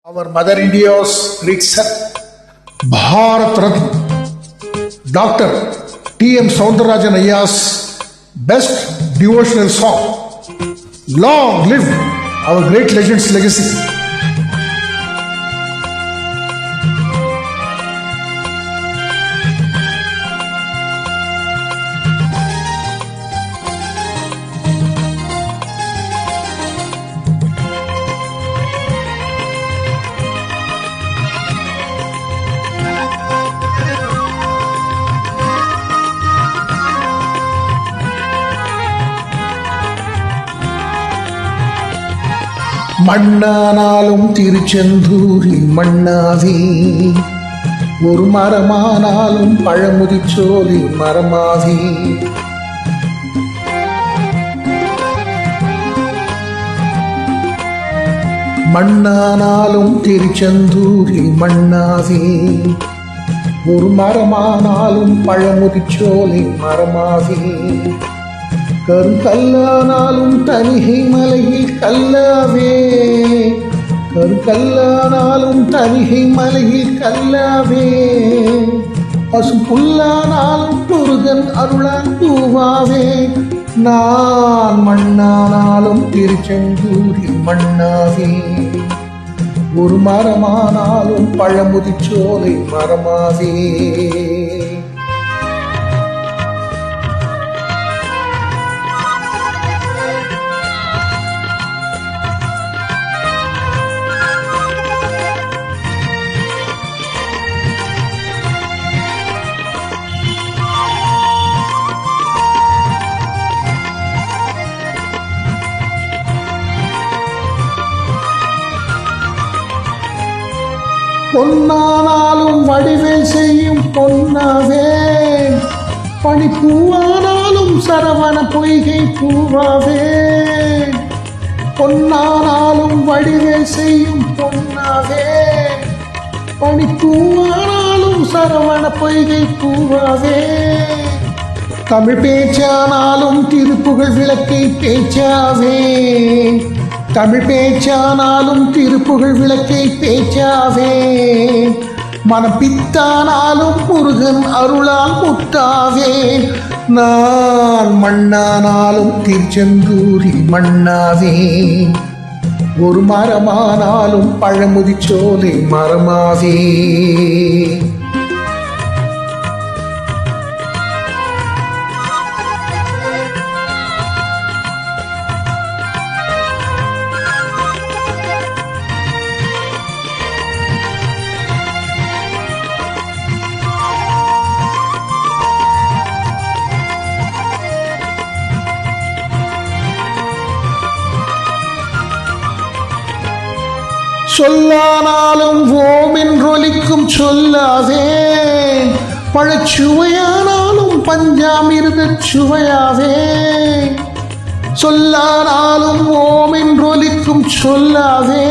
Our Mother India's great son, Bharat Ratna, Dr. T.M. Soundarajan Ayya's best devotional song. Long live our great legend's legacy. மண்ணானாலும் திருச்செந்தூரின் மண்ணாவே, ஒரு மரமானாலும் பழமுதிர்ச்சோலை மரமாவே. மண்ணானாலும் திருச்செந்தூரின் மண்ணாவே, ஒரு மரமானாலும் பழமுதிர்ச்சோலை மரமாவே. கருங்கல்லானாலும் தனிகை மலையில் கல்லாவே, கருங்கல்லானாலும் தனிகை மலையில் கல்லாவே. பசும் புல்லானாலும் முருகன் அருளான் பூவாவே. நான் மண்ணானாலும் திருச்செந்தூரின் மண்ணாவே, ஒரு மரமானாலும் பழமுதிர்ச்சோலை மரமாவே. பொன்னானாலும் வடிவேல் செய்யும் பொன்னாவே, பனிப்பூவானாலும் சரவண பொய்கை பூவாவே. பொன்னானாலும் வடிவேல் செய்யும் பொன்னாவே, பனிப்பூவானாலும் சரவண பொய்கை பூவாவே. தமிழ் பேச்சானாலும் திருப்புகழ் விளக்கை பேச்சாவே, தமிழ் பேச்சானாலும் திருப்புகழ் விளக்கை பேச்சாவே. மனப்பித்தானாலும் முருகன் அருளால் முத்தாவே. நான் மண்ணானாலும் திருச்செந்தூரின் மண்ணாவே, ஒரு மரமானாலும் பழமுதிர்ச்சோலை மரமாவே. சொல்லானாலும் ஓமென்றொலிக்கும் சொல்லாவே, பழச்சுவையானாலும் பஞ்சாமிர்த சுவையாவே. சொல்லானாலும் ஓமென்றொலிக்கும் சொல்லாவே,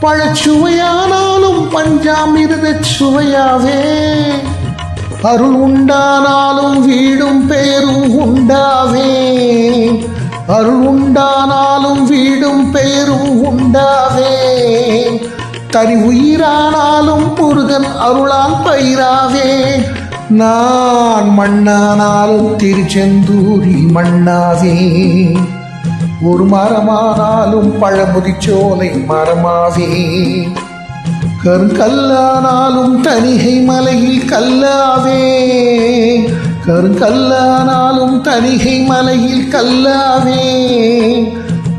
பழச்சுவையானாலும் பஞ்சாமிர்த சுவையாவே. அருள் உண்டானாலும் வீடும் பேரும் உண்டாவே, அருள் உண்டானாலும் வீடும் பேரும் உண்டாவே. தனி உயிரானாலும் முருகன் அருளால் பயிராவே. நான் மண்ணானாலும் திருச்செந்தூரின் மண்ணாவே, ஒரு மரமானாலும் பழமுதிர்ச்சோலை மரமாவே. கருங்கல்லானாலும் தனிகை மலையில் கல்லாவே, கருங்கல்லானாலும் தனிகை மலையில் கல்லாவே.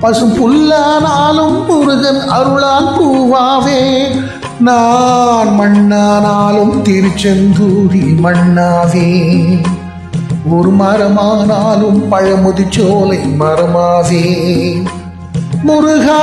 பசும் புல்லானாலும் முருகன் அருளால் பூவாவே. நான் மண்ணானாலும் திருச்செந்தூரின் மண்ணாவே, ஒரு மரமானாலும் பழமுதிர்ச்சோலை மரமாவே. முருகா